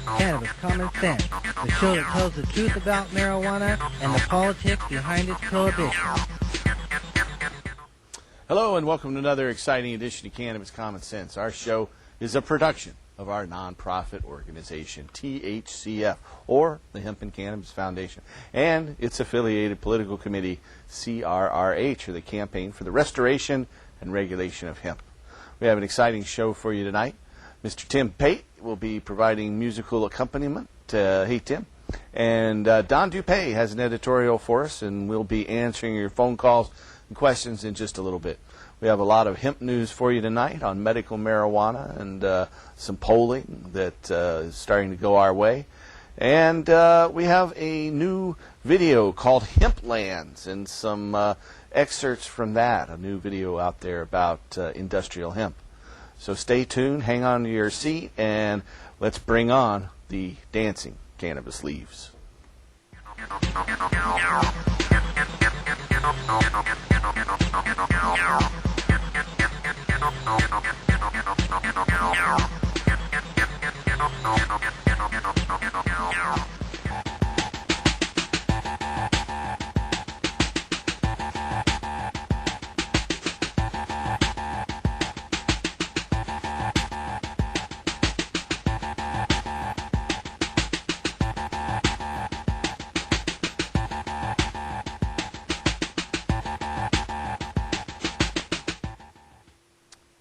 Cannabis Common Sense, the show that tells the truth about marijuana and the politics behind its prohibition. Hello and welcome to another exciting edition of Cannabis Common Sense. Our show is a production of our nonprofit organization, THCF, or the Hemp and Cannabis Foundation, and its affiliated political committee, CRRH, or the Campaign for the Restoration and Regulation of Hemp. We have an exciting show for you tonight. Mr. Tim Pate will be providing musical accompaniment. Hey, Tim. And Don Dupay has an editorial for us, and we'll be answering your phone calls and questions in just a little bit. We have a lot of hemp news for you tonight on medical marijuana and some polling that is starting to go our way. And we have a new video called Hemplands and some excerpts from that, a new video out there about industrial hemp. So stay tuned, hang on to your seat, and let's bring on the dancing cannabis leaves.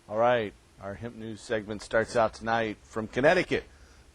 All right, our hemp news segment starts out tonight from Connecticut.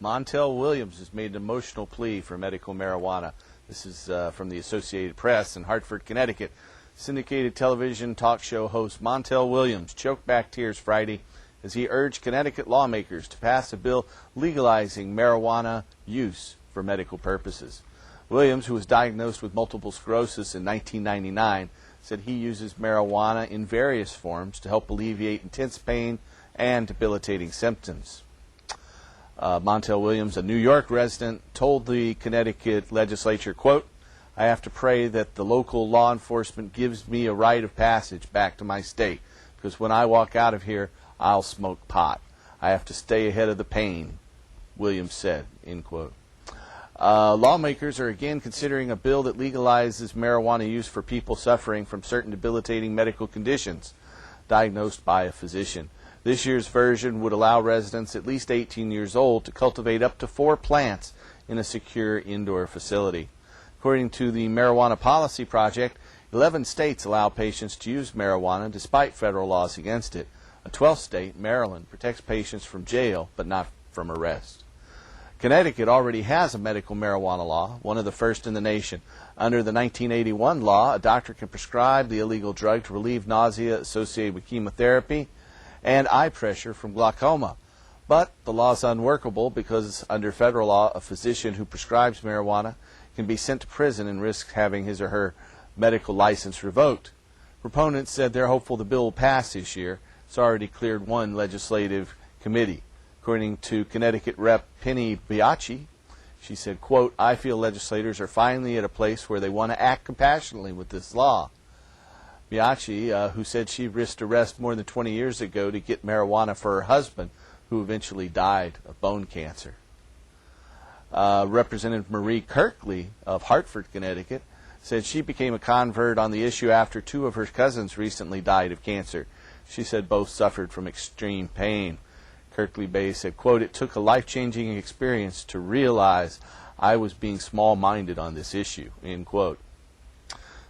Montel Williams has made an emotional plea for medical marijuana. This is from the Associated Press in Hartford, Connecticut. Syndicated television talk show host Montel Williams choked back tears Friday as he urged Connecticut lawmakers to pass a bill legalizing marijuana use for medical purposes. Williams, who was diagnosed with multiple sclerosis in 1999, said he uses marijuana in various forms to help alleviate intense pain and debilitating symptoms. Montel Williams, a New York resident, told the Connecticut legislature, quote, "I have to pray that the local law enforcement gives me a rite of passage back to my state, because when I walk out of here, I'll smoke pot. I have to stay ahead of the pain," Williams said, end quote. Lawmakers are again considering a bill that legalizes marijuana use for people suffering from certain debilitating medical conditions diagnosed by a physician. This year's version would allow residents at least 18 years old to cultivate up to 4 plants in a secure indoor facility. According to the Marijuana Policy Project, 11 states allow patients to use marijuana despite federal laws against it. A 12th state, Maryland, protects patients from jail but not from arrest. Connecticut already has a medical marijuana law, one of the first in the nation. Under the 1981 law, a doctor can prescribe the illegal drug to relieve nausea associated with chemotherapy and eye pressure from glaucoma. But the law is unworkable because under federal law, a physician who prescribes marijuana can be sent to prison and risk having his or her medical license revoked. Proponents said they're hopeful the bill will pass this year. It's already cleared one legislative committee. According to Connecticut Rep. Penny Biaggi, she said, quote, "I feel legislators are finally at a place where they want to act compassionately with this law." Biaggi, who said she risked arrest more than 20 years ago to get marijuana for her husband, who eventually died of bone cancer. Representative Marie Kirkley of Hartford, Connecticut, said she became a convert on the issue after 2 of her cousins recently died of cancer. She said both suffered from extreme pain. Kirkley Bay said, quote, "It took a life-changing experience to realize I was being small-minded on this issue," end quote.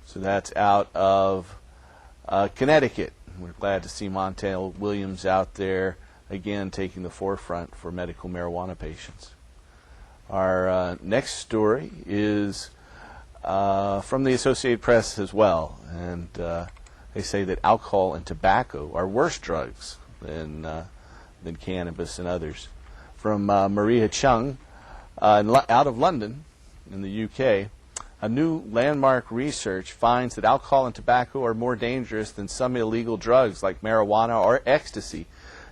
So that's out of Connecticut. We're glad to see Montel Williams out there, again, taking the forefront for medical marijuana patients. Our next story is from the Associated Press as well, and they say that alcohol and tobacco are worse drugs than cannabis and others. From Maria Chung, out of London in the UK, a new landmark research finds that alcohol and tobacco are more dangerous than some illegal drugs like marijuana or ecstasy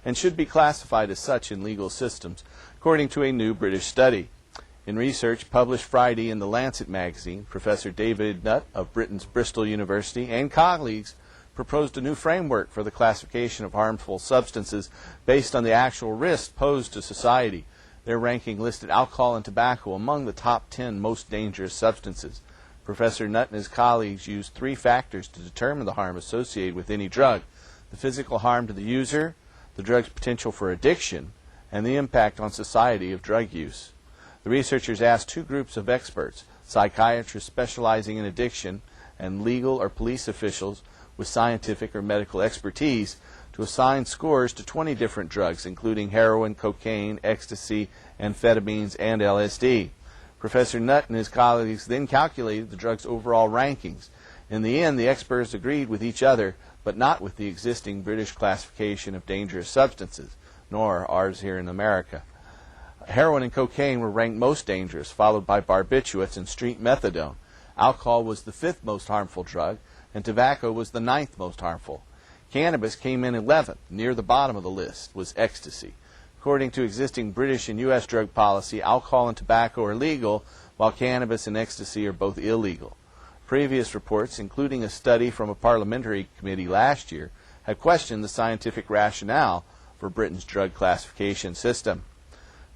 and should be classified as such in legal systems, according to a new British study. In research published Friday in the Lancet magazine, Professor David Nutt of Britain's Bristol University and colleagues proposed a new framework for the classification of harmful substances based on the actual risks posed to society. Their ranking listed alcohol and tobacco among the top 10 most dangerous substances. Professor Nutt and his colleagues used 3 factors to determine the harm associated with any drug: the physical harm to the user, the drug's potential for addiction, and the impact on society of drug use. The researchers asked 2 groups of experts, psychiatrists specializing in addiction and legal or police officials with scientific or medical expertise, to assign scores to 20 different drugs, including heroin, cocaine, ecstasy, amphetamines, and LSD. Professor Nutt and his colleagues then calculated the drugs' overall rankings. In the end, the experts agreed with each other, but not with the existing British classification of dangerous substances, nor ours here in America. Heroin and cocaine were ranked most dangerous, followed by barbiturates and street methadone. Alcohol was the 5th most harmful drug, and tobacco was the 9th most harmful. Cannabis came in 11th. Near the bottom of the list was ecstasy. According to existing British and U.S. drug policy, alcohol and tobacco are legal, while cannabis and ecstasy are both illegal. Previous reports, including a study from a parliamentary committee last year, have questioned the scientific rationale for Britain's drug classification system.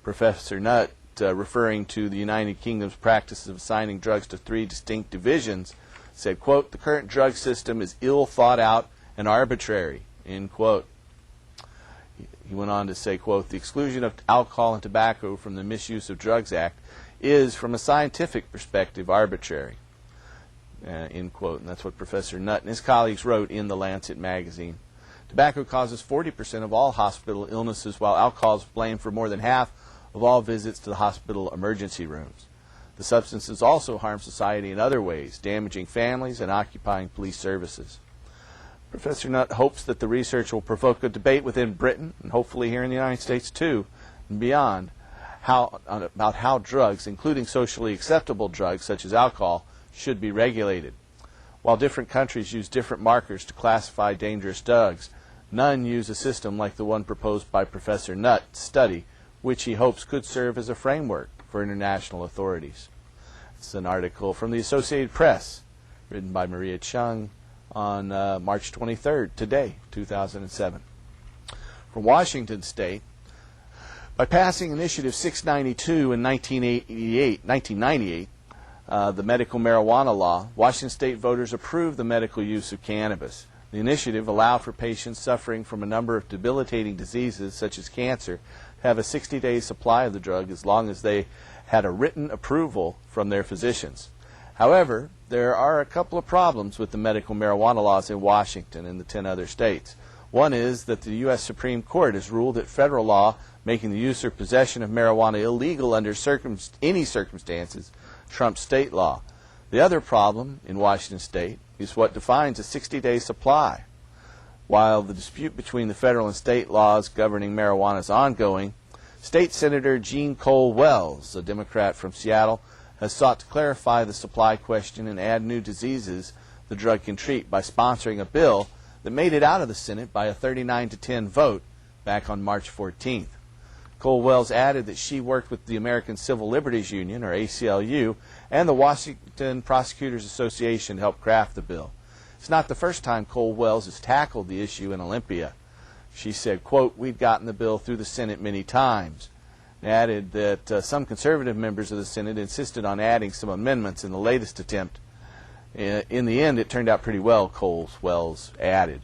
Professor Nutt, referring to the United Kingdom's practice of assigning drugs to 3 distinct divisions, said, quote, "The current drug system is ill thought out and arbitrary," end quote. He went on to say, quote, "The exclusion of alcohol and tobacco from the Misuse of Drugs Act is, from a scientific perspective, arbitrary," end quote. And that's what Professor Nutt and his colleagues wrote in The Lancet magazine. Tobacco causes 40% of all hospital illnesses, while alcohol is blamed for more than half of all visits to the hospital emergency rooms. The substances also harm society in other ways, damaging families and occupying police services. Professor Nutt hopes that the research will provoke a debate within Britain, and hopefully here in the United States too, and beyond, about how drugs, including socially acceptable drugs such as alcohol, should be regulated. While different countries use different markers to classify dangerous drugs, none use a system like the one proposed by Professor Nutt's study, which he hopes could serve as a framework for international authorities. It's an article from the Associated Press, written by Maria Chung on March 23rd, today, 2007. From Washington State, by passing Initiative 692 in 1998, the medical marijuana law, Washington State voters approved the medical use of cannabis. The initiative allowed for patients suffering from a number of debilitating diseases such as cancer to have a 60-day supply of the drug as long as they had a written approval from their physicians. However, there are a couple of problems with the medical marijuana laws in Washington and the 10 other states. One is that the U.S. Supreme Court has ruled that federal law making the use or possession of marijuana illegal under any circumstances trumps state law. The other problem in Washington State is what defines a 60-day supply. While the dispute between the federal and state laws governing marijuana is ongoing, State Senator Jean Cole Wells, a Democrat from Seattle, has sought to clarify the supply question and add new diseases the drug can treat by sponsoring a bill that made it out of the Senate by a 39-10 vote back on March 14th. Cole Wells added that she worked with the American Civil Liberties Union, or ACLU, and the Washington Prosecutors Association to help craft the bill. It's not the first time Cole Wells has tackled the issue in Olympia. She said, quote, "We've gotten the bill through the Senate many times," and added that some conservative members of the Senate insisted on adding some amendments in the latest attempt. In the end, it turned out pretty well, Cole Wells added.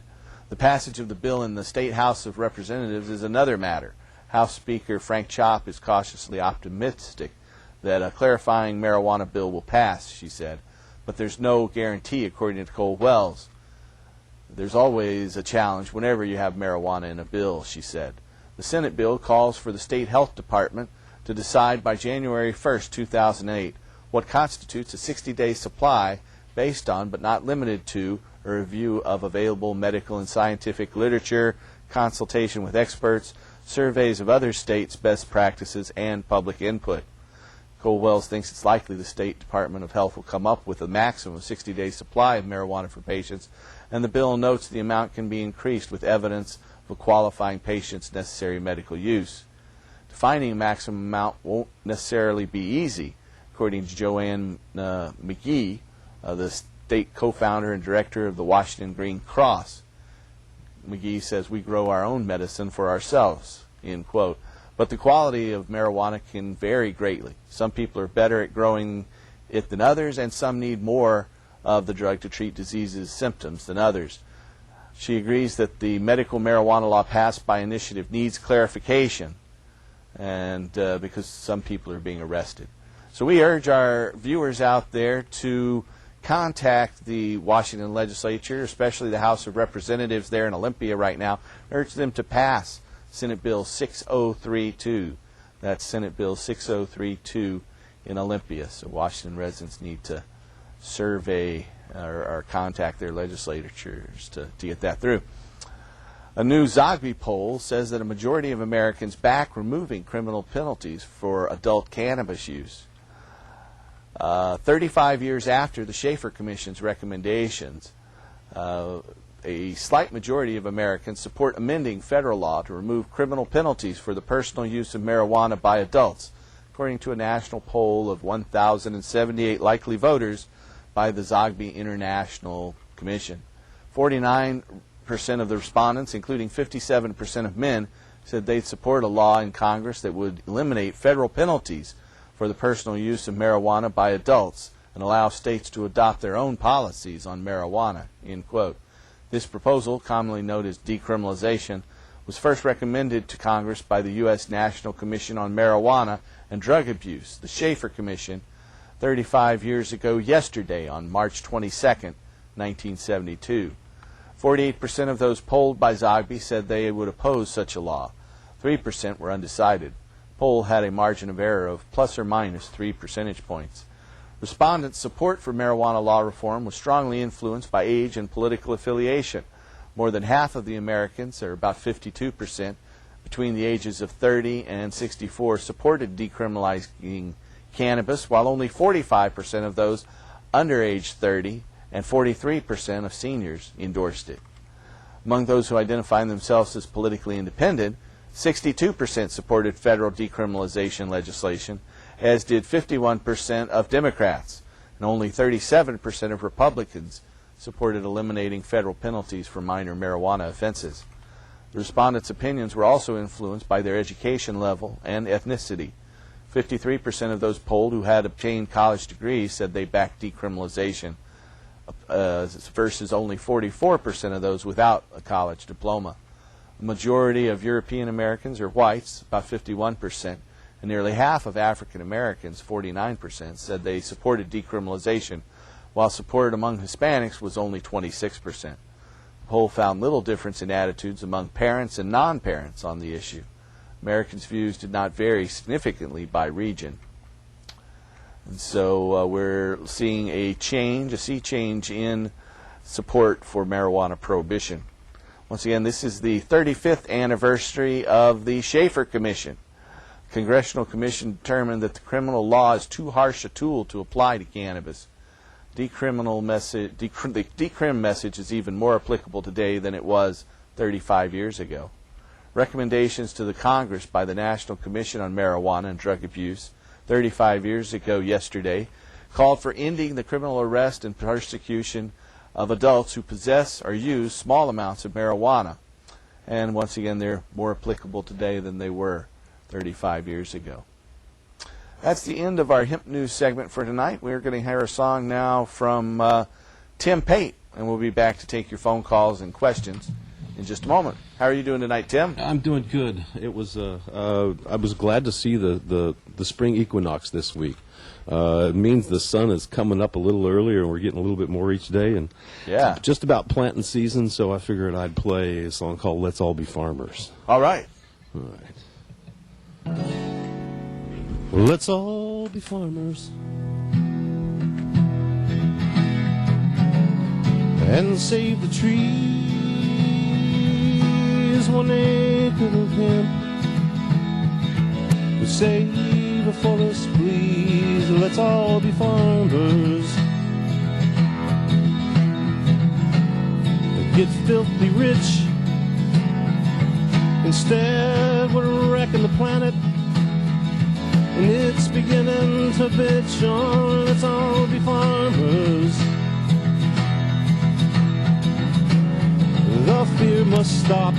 The passage of the bill in the State House of Representatives is another matter. House Speaker Frank Chopp is cautiously optimistic that a clarifying marijuana bill will pass, she said. But there's no guarantee, according to Cole Wells. There's always a challenge whenever you have marijuana in a bill, she said. The Senate bill calls for the State Health Department to decide by January 1st, 2008, what constitutes a 60-day supply based on, but not limited to, a review of available medical and scientific literature, consultation with experts, surveys of other states' best practices, and public input. Cole Wells thinks it's likely the State Department of Health will come up with a maximum 60-day supply of marijuana for patients, and the bill notes the amount can be increased with evidence of a qualifying patient's necessary medical use. Defining a maximum amount won't necessarily be easy, according to Joanne McGee, the state co-founder and director of the Washington Green Cross. McGee says, "We grow our own medicine for ourselves," end quote. But the quality of marijuana can vary greatly. Some people are better at growing it than others, and some need more of the drug to treat diseases symptoms than others. She agrees that the medical marijuana law passed by initiative needs clarification, and because some people are being arrested. So we urge our viewers out there to contact the Washington legislature, especially the House of Representatives there in Olympia right now, urge them to pass Senate Bill 6032. That's Senate Bill 6032 in Olympia. So Washington residents need to survey or contact their legislatures to get that through. A new Zogby poll says that a majority of Americans back removing criminal penalties for adult cannabis use. 35 years after the Schaefer Commission's recommendations, a slight majority of Americans support amending federal law to remove criminal penalties for the personal use of marijuana by adults, according to a national poll of 1,078 likely voters by the Zogby International Commission. 49% of the respondents, including 57% of men, said they'd support a law in Congress that would eliminate federal penalties for the personal use of marijuana by adults and allow states to adopt their own policies on marijuana, end quote. This proposal, commonly known as decriminalization, was first recommended to Congress by the U.S. National Commission on Marijuana and Drug Abuse, the Schaefer Commission, 35 years ago yesterday on March 22, 1972. 48% of those polled by Zogby said they would oppose such a law. 3% were undecided. The poll had a margin of error of plus or minus 3 percentage points. Respondents' support for marijuana law reform was strongly influenced by age and political affiliation. More than half of the Americans, or about 52%, between the ages of 30 and 64 supported decriminalizing cannabis, while only 45% of those under age 30 and 43% of seniors endorsed it. Among those who identify themselves as politically independent, 62% supported federal decriminalization legislation, as did 51% of Democrats, and only 37% of Republicans supported eliminating federal penalties for minor marijuana offenses. The respondents' opinions were also influenced by their education level and ethnicity. 53% of those polled who had obtained college degrees said they backed decriminalization, versus only 44% of those without a college diploma. A majority of European Americans are whites, about 51%, and nearly half of African Americans, 49%, said they supported decriminalization, while support among Hispanics was only 26%. The poll found little difference in attitudes among parents and non-parents on the issue. Americans' views did not vary significantly by region. And so we're seeing a sea change in support for marijuana prohibition. Once again, this is the 35th anniversary of the Schaefer Commission. The Congressional Commission determined that the criminal law is too harsh a tool to apply to cannabis. The decrim message is even more applicable today than it was 35 years ago. Recommendations to the Congress by the National Commission on Marijuana and Drug Abuse 35 years ago yesterday called for ending the criminal arrest and persecution of adults who possess or use small amounts of marijuana. And once again, they're more applicable today than they were 35 years ago. That's the end of our Hemp News segment for tonight. We're going to hear a song now from Tim Pate, and we'll be back to take your phone calls and questions in just a moment. How are you doing tonight, Tim? I'm doing good. It was I was glad to see the spring equinox this week. It means the sun is coming up a little earlier, and we're getting a little bit more each day. And yeah, just about planting season, so I figured I'd play a song called "Let's All Be Farmers." All right. All right. Let's all be farmers and save the trees, 1 acre of hemp. We save a forest, please. Let's all be farmers. Get filthy rich. Instead, we're wrecking the planet, and it's beginning to bitch on. Let's all be farmers. The fear must stop.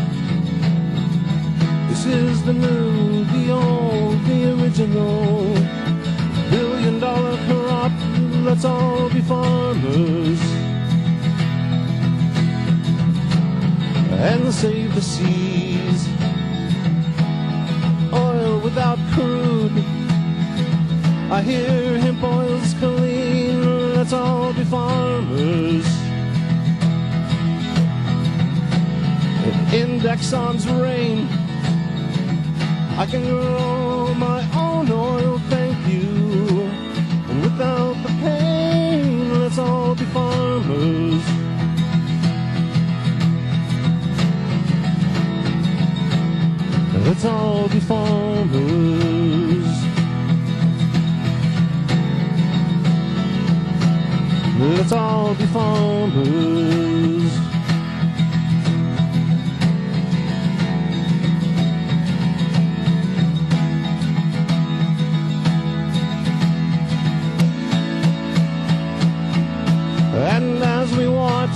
This Equinox is the new, the old, the original. $1 billion crop, let's all be farmers. And save the seas. Oil without crude. I hear hemp oil's clean, let's all be farmers. In Exxon's rain, I can grow my own oil, thank you. And without the pain, let's all be farmers. Let's all be farmers. Let's all be farmers. And as we watch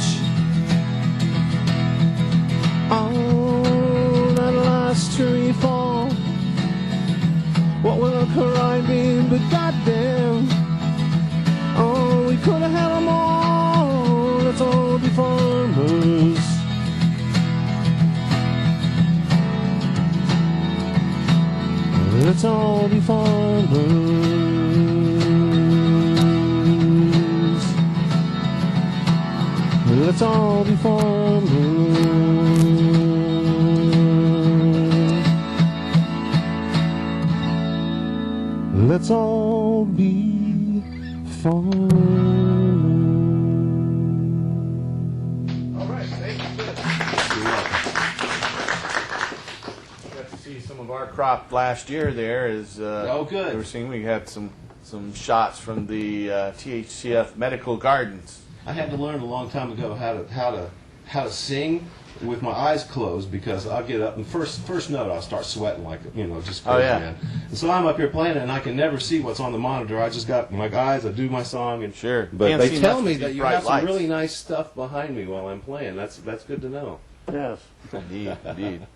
all that last tree fall, what will a cry be? But goddamn, oh, we could have had them all. Let's all be farmers. Let's all be farmers. Let's all be farmers. Let's all be farmers. All right, thank you. Got to see some of our crop last year there. Good. You were seeing we had some shots from the THCF medical gardens. I had to learn a long time ago how to sing with my eyes closed, because I'll get up and first note I'll start sweating like just crazy, man. And so I'm up here playing it and I can never see what's on the monitor. I just got my eyes, I do my song, and sure. But Can't they see tell much me with that these you bright have some lights. really nice stuff behind me while I'm playing. That's good to know. Yes. Indeed.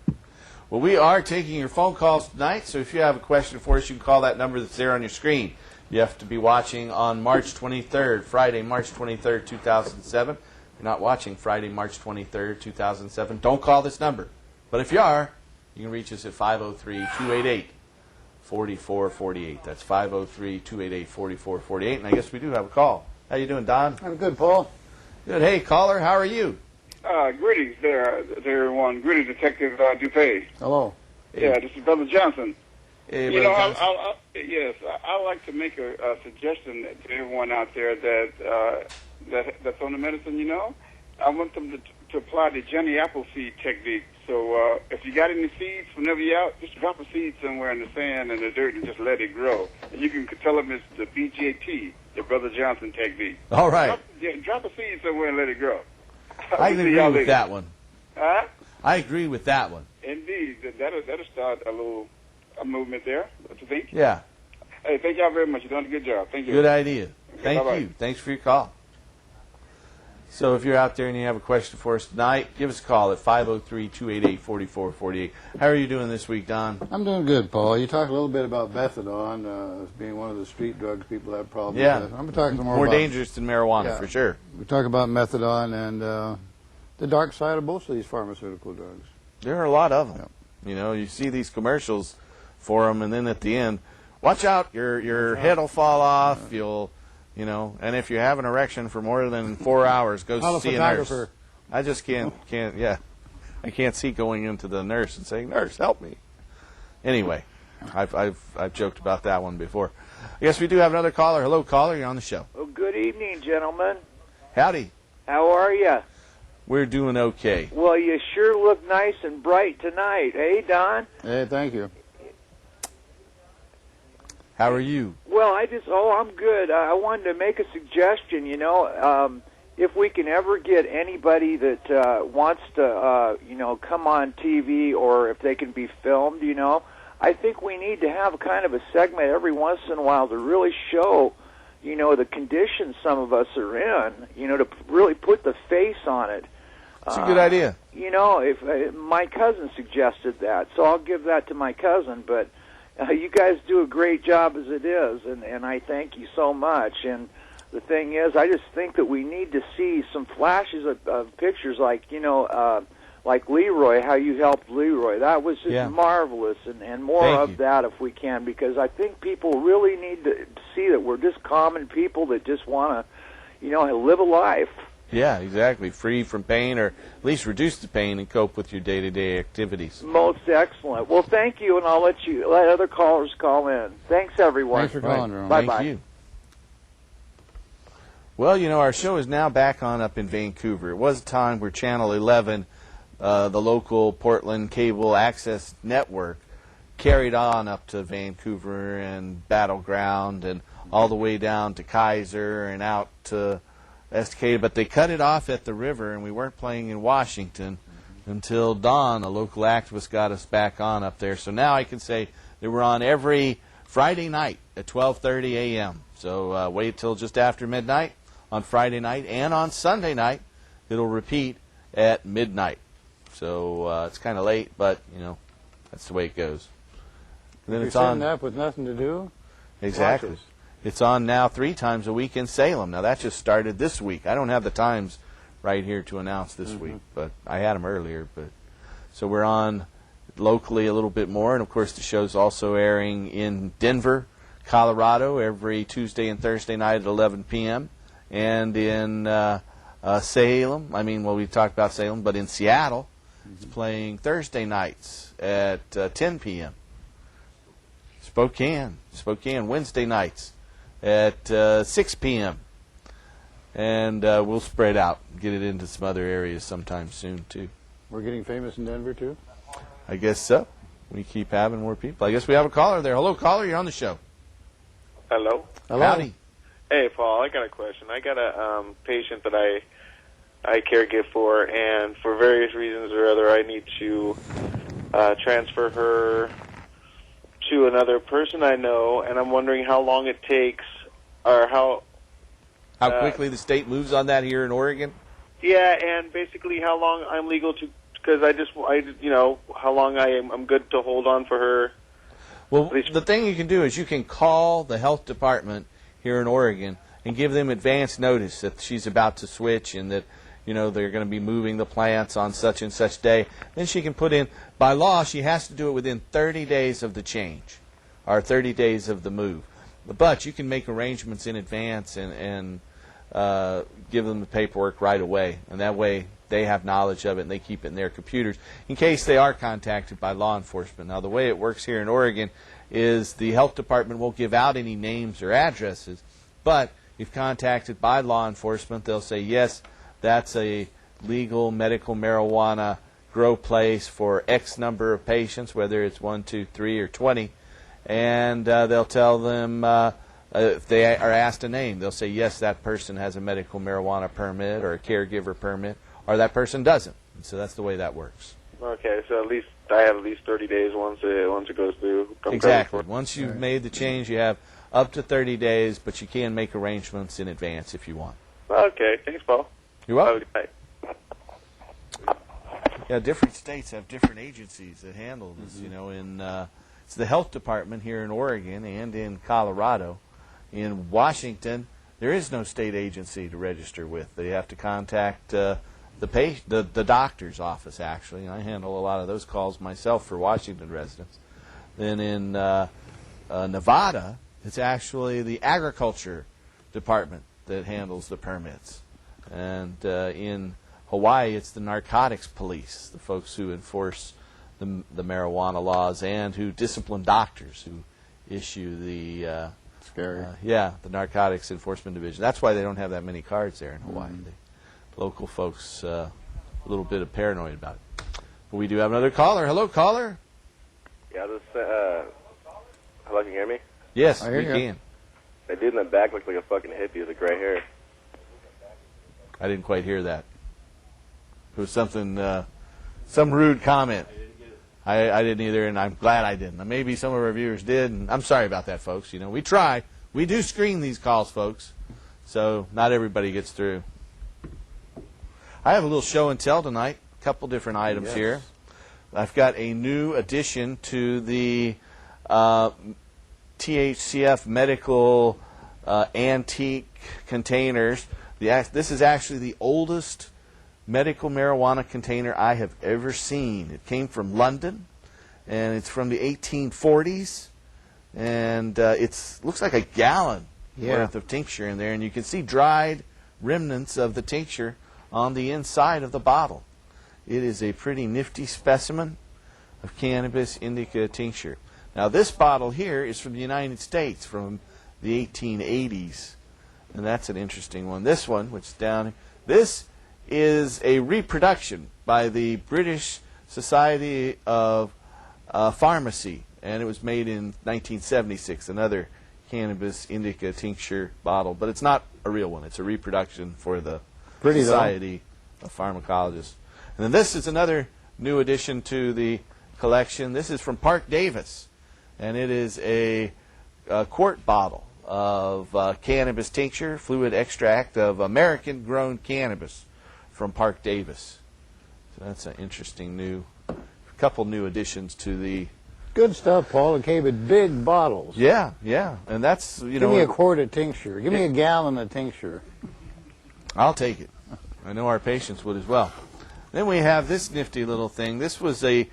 Well, we are taking your phone calls tonight, so if you have a question for us, you can call that number that's there on your screen. You have to be watching on March 23rd, Friday, March 23rd, 2007. If you're not watching Friday, March 23rd, 2007, don't call this number. But if you are, you can reach us at 503-288-4448. That's 503-288-4448. And I guess we do have a call. How you doing, Don? I'm good, Paul. Good. Hey, caller, how are you? Greetings there, to everyone. Greetings, Detective Dupay. Hello. Yeah, this is Brother Johnson. Hey, You Brother know, Johnson. I'd like to make a suggestion to everyone out there that's on the medicine, I want them to apply the Johnny Appleseed technique. So if you got any seeds, whenever you're out, just drop a seed somewhere in the sand and the dirt and just let it grow. And you can tell them it's the BJT, the Brother Johnson technique. All right. Drop a seed somewhere and let it grow. I agree with that one. Huh? I agree with that one. Indeed. That'll start a movement there. What you think? Yeah. Hey, thank y'all very much. You're doing a good job. Thank you. Good idea. Thank bye-bye. you. Thanks for your call. So if you're out there and you have a question for us tonight, give us a call at 503-288-4448. How are you doing this week, Don? I'm doing good, Paul. You talked a little bit about methadone as being one of the street drugs people have problems Yeah. with. I'm talking more More about, dangerous than marijuana, Yeah. for sure. We talk about methadone and the dark side of both of these pharmaceutical drugs. There are a lot of them. You know, you see these commercials for them, and then at the end, watch out, your head will fall off, and if you have an erection for more than 4 hours, go I'm a see a nurse. photographer. I just can't, I can't see going into the nurse and saying, "Nurse, help me." Anyway, I've joked about that one before. I guess we do have another caller. Hello, caller. You're on the show. Well, good evening, gentlemen. Howdy. How are you? We're doing okay. Well, you sure look nice and bright tonight. Hey, Don? Hey, thank you. How are you? Well, I'm good. I wanted to make a suggestion, if we can ever get anybody that wants to, come on TV, or if they can be filmed, I think we need to have kind of a segment every once in a while to really show, the conditions some of us are in, to really put the face on it. It's a good idea. You know, if my cousin suggested that, so I'll give that to my cousin. But you guys do a great job as it is, and I thank you so much. And the thing is, I just think that we need to see some flashes of pictures, like like Leroy, how you helped Leroy. That was just marvelous, and more of that if we can, because I think people really need to see that we're just common people that just want to, live a life. Yeah, exactly. Free from pain, or at least reduce the pain and cope with your day-to-day activities. Most excellent. Well, thank you, and I'll let other callers call in. Thanks, everyone. Thanks for calling, Ron. Bye-bye. Thank you. Well, our show is now back on up in Vancouver. It was a time where Channel 11, the local Portland cable access network, carried on up to Vancouver and Battleground and all the way down to Kaiser and out to Estacada, but they cut it off at the river, and we weren't playing in Washington until Don, a local activist, got us back on up there. So now I can say that we're on every Friday night at 12:30 a.m. So wait till just after midnight on Friday night, and on Sunday night it'll repeat at midnight. So it's kind of late, but that's the way it goes. And then You're it's on sitting up with nothing to do. exactly. Watch us. It's on now 3 times a week in Salem. Now, that just started this week. I don't have the times right here to announce this week, but I had them earlier. So we're on locally a little bit more, and, of course, the show's also airing in Denver, Colorado, every Tuesday and Thursday night at 11 p.m., and in Salem. we talked about Salem, but in Seattle, it's playing Thursday nights at 10 p.m. Spokane, Wednesday nights at 6 p.m. And we'll spread out, get it into some other areas sometime soon, too. We're getting famous in Denver, too? I guess so. We keep having more people. I guess we have a caller there. Hello, caller. You're on the show. Hello. Hello. Howdy. Hey, Paul. I got a question. I got a patient that I caregive for, and for various reasons or other, I need to transfer her to another person I know, and I'm wondering how long it takes, or how quickly the state moves on that here in Oregon? Yeah, and basically how long I'm legal to, because how long I'm good to hold on for her. Well, the thing you can do is you can call the health department here in Oregon and give them advance notice that she's about to switch and that they're going to be moving the plants on such and such day. Then she can put in, by law, she has to do it within 30 days of the change or 30 days of the move. But you can make arrangements in advance and give them the paperwork right away. And that way they have knowledge of it and they keep it in their computers in case they are contacted by law enforcement. Now, the way it works here in Oregon is the health department won't give out any names or addresses, but if contacted by law enforcement, they'll say, yes, that's a legal medical marijuana grow place for X number of patients, whether it's 1, 2, 3, or 20, and they'll tell them if they are asked a name, they'll say, yes, that person has a medical marijuana permit or a caregiver permit, or that person doesn't. And so that's the way that works. Okay, so at least I have at least 30 days once it goes through. Exactly. Once you've made the change, you have up to 30 days, but you can make arrangements in advance if you want. Okay, thanks, Paul. You're welcome. Bye. Yeah, different states have different agencies that handle this. It's the health department here in Oregon and in Colorado. In Washington, there is no state agency to register with. They have to contact the doctor's office, actually. I handle a lot of those calls myself for Washington residents. Then in Nevada, it's actually the agriculture department that handles the permits. And in Hawaii, it's the narcotics police, the folks who enforce the marijuana laws and who discipline doctors who issue the the narcotics enforcement division. That's why they don't have that many cards there in Hawaii. The local folks a little bit of paranoid about it. But we do have another caller. Hello, caller. Yeah, hello, can you hear me? Yes, I hear we you. can. That dude in the back looked like a fucking hippie with the gray hair. I didn't quite hear that. It was something, some rude comment. I didn't either, and I'm glad I didn't. Maybe some of our viewers did, and I'm sorry about that, folks. We try. We do screen these calls, folks, so not everybody gets through. I have a little show and tell tonight. A couple different items here. I've got a new addition to the THCF medical antique containers. This is actually the oldest medical marijuana container I have ever seen. It came from London, and it's from the 1840s, and it looks like a gallon worth of tincture in there, and you can see dried remnants of the tincture on the inside of the bottle. It is a pretty nifty specimen of cannabis indica tincture. Now this bottle here is from the United States, from the 1880s, and that's an interesting one. This one, which is down, this is a reproduction by the British Society of Pharmacy, and it was made in 1976, another cannabis indica tincture bottle, but it's not a real one. It's a reproduction for the Society of Pharmacologists. And then this is another new addition to the collection. This is from Park Davis, and it is a quart bottle of cannabis tincture, fluid extract of American-grown cannabis from Park Davis. So that's an interesting couple new additions to the... Good stuff, Paul. It came in big bottles. Yeah, and that's, Give me a quart of tincture. Give me a gallon of tincture. I'll take it. I know our patients would as well. Then we have this nifty little thing. This was a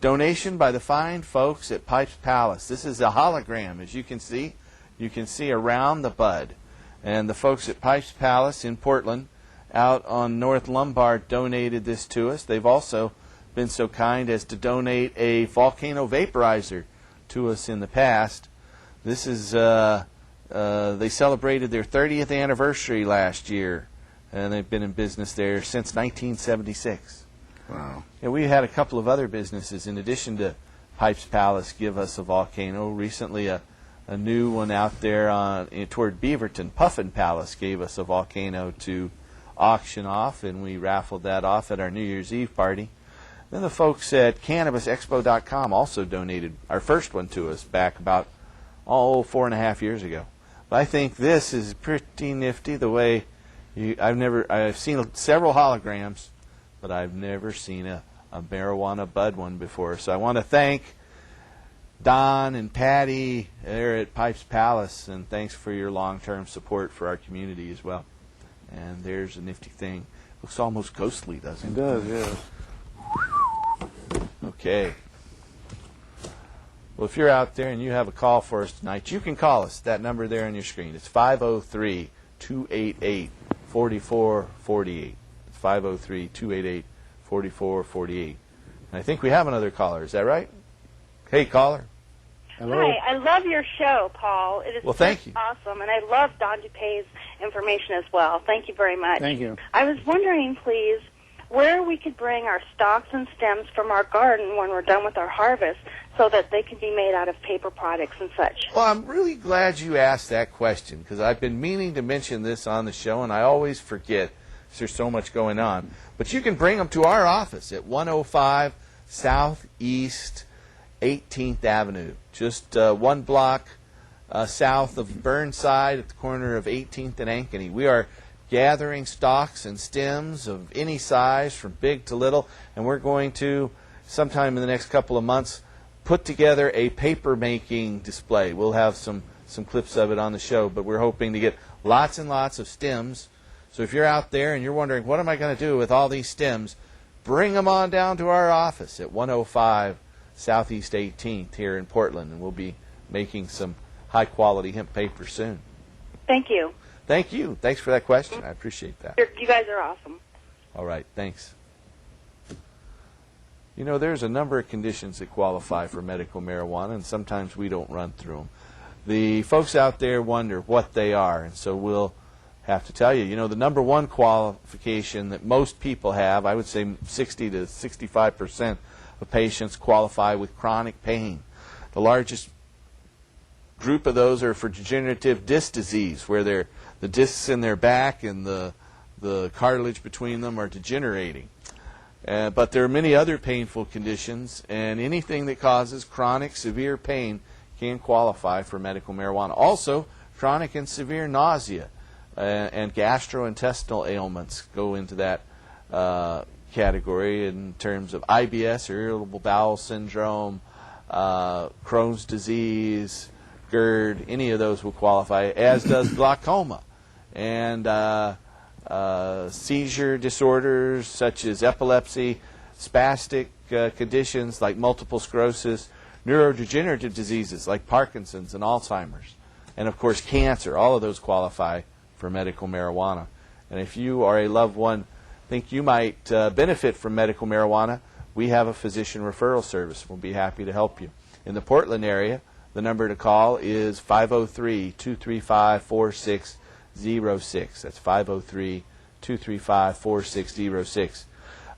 donation by the fine folks at Pipes Palace. This is a hologram, as you can see. You can see around the bud. And the folks at Pipes Palace in Portland, out on North Lombard, donated this to us. They've also been so kind as to donate a volcano vaporizer to us in the past. This is, they celebrated their 30th anniversary last year, and they've been in business there since 1976. Wow. And we had a couple of other businesses, in addition to Pipes Palace, give us a volcano. Recently, a new one out there toward Beaverton, Puffin Palace, gave us a volcano to auction off, and we raffled that off at our New Year's Eve party. Then the folks at CannabisExpo.com also donated our first one to us back about 4.5 years ago. But I think this is pretty nifty. The way I've seen several holograms, but I've never seen a marijuana bud one before. So I want to thank Don and Patty there at Pipes Palace, and thanks for your long-term support for our community as well. And there's a nifty thing. Looks almost ghostly, doesn't it? It does, yes. Okay. Well, if you're out there and you have a call for us tonight, you can call us. That number there on your screen. It's 503-288-4448. It's 503-288-4448. And I think we have another caller. Is that right? Hey, caller. Hello. Hi, I love your show, Paul. It is thank you. Awesome, and I love Don DuPay's information as well. Thank you very much. Thank you. I was wondering, please, where we could bring our stalks and stems from our garden when we're done with our harvest so that they can be made out of paper products and such. Well, I'm really glad you asked that question, because I've been meaning to mention this on the show, and I always forget because there's so much going on. But you can bring them to our office at 105 Southeast 18th Avenue, just one block south of Burnside at the corner of 18th and Ankeny. We are gathering stalks and stems of any size, from big to little, and we're going to, sometime in the next couple of months, put together a paper-making display. We'll have some clips of it on the show, but we're hoping to get lots and lots of stems. So if you're out there and you're wondering, what am I going to do with all these stems, bring them on down to our office at 105 Southeast 18th here in Portland, and we'll be making some high-quality hemp paper soon. Thank you. Thank you. Thanks for that question. I appreciate that. You guys are awesome. All right. Thanks. You know, there's a number of conditions that qualify for medical marijuana, and sometimes we don't run through them. The folks out there wonder what they are, and so we'll have to tell you. You know, the number one qualification that most people have, I would say 60 to 65% of patients qualify with chronic pain. The largest group of those are for degenerative disc disease, where the discs in their back and the cartilage between them are degenerating. But there are many other painful conditions, and anything that causes chronic severe pain can qualify for medical marijuana. Also, chronic and severe nausea and gastrointestinal ailments go into that category in terms of IBS, or irritable bowel syndrome, Crohn's disease, GERD. Any of those will qualify, as does glaucoma and seizure disorders such as epilepsy, spastic conditions like multiple sclerosis, neurodegenerative diseases like Parkinson's and Alzheimer's, and of course cancer. All of those qualify for medical marijuana. And if you or a loved one think you might benefit from medical marijuana, we have a physician referral service. We'll be happy to help you. In the Portland area, the number to call is 503-235-4606. That's 503-235-4606.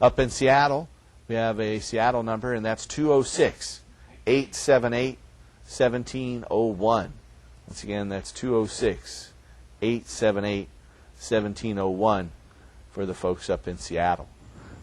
Up in Seattle, we have a Seattle number, and that's 206-878-1701. Once again, that's 206-878-1701 for the folks up in Seattle.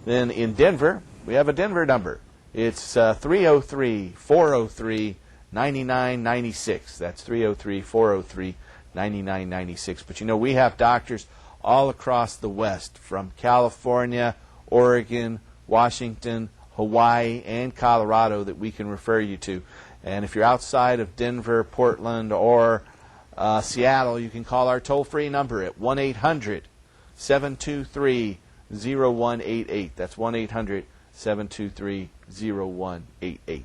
Then in Denver, we have a Denver number. It's 303-403-9996. That's 303-403-9996. But you know, we have doctors all across the West, from California, Oregon, Washington, Hawaii, and Colorado, that we can refer you to. And if you're outside of Denver, Portland, or Seattle, you can call our toll-free number at 1-800-723-0188. That's 1-800-723-0188.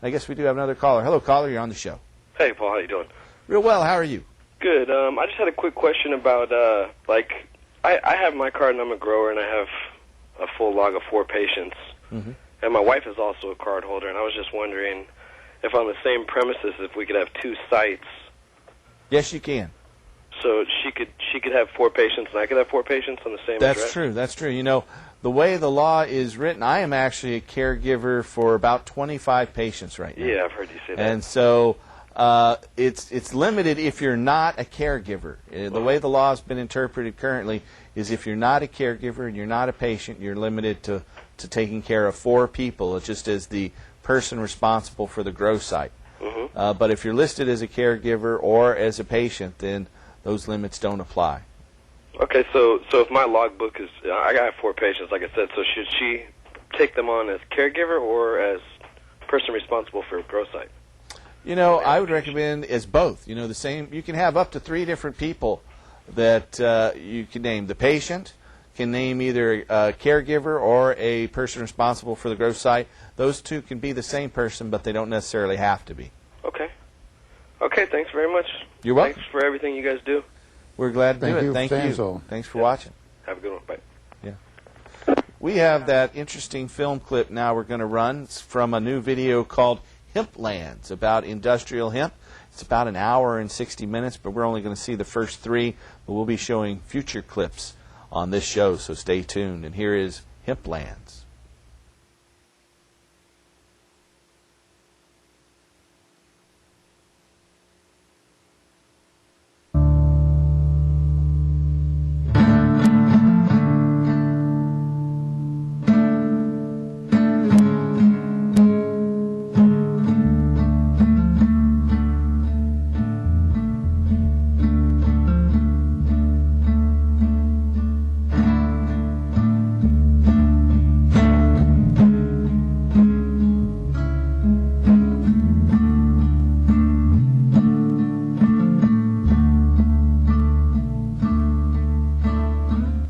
I guess we do have another caller. Hello, caller. You're on the show. Hey, Paul. How you doing? Real well. How are you? Good. I just had a quick question about, I have my card and I'm a grower, and I have a full log of 4 patients. Mm-hmm. And my wife is also a card holder, and I was just wondering if on the same premises, if we could have 2 sites. Yes, you can. So she could have 4 patients, and I could have 4 patients on the same address? That's true. That's true. You know, the way the law is written, I am actually a caregiver for about 25 patients right now. Yeah, I've heard you say that. And so it's limited if you're not a caregiver. The way the law has been interpreted currently is if you're not a caregiver and you're not a patient, you're limited to taking care of 4 people, just as the person responsible for the grow site. Mm-hmm. But if you're listed as a caregiver or as a patient, then those limits don't apply. Okay, so if my logbook is, I got 4 patients, like I said, so should she take them on as caregiver or as person responsible for a grow site? You know, I would recommend as both. You know, the same. You can have up to 3 different people that you can name. The patient can name either a caregiver or a person responsible for the grow site. Those 2 can be the same person, but they don't necessarily have to be. Okay. Okay, thanks very much. You're welcome. Thanks for everything you guys do. We're glad to do it. Thank you. So. Thanks for watching. Have a good one. Bye. Yeah. We have that interesting film clip now we're going to run. It's from a new video called Hemp Lands, about industrial hemp. It's about an hour and 60 minutes, but we're only going to see the first 3, but we'll be showing future clips on this show, so stay tuned. And here is Hemp Lands.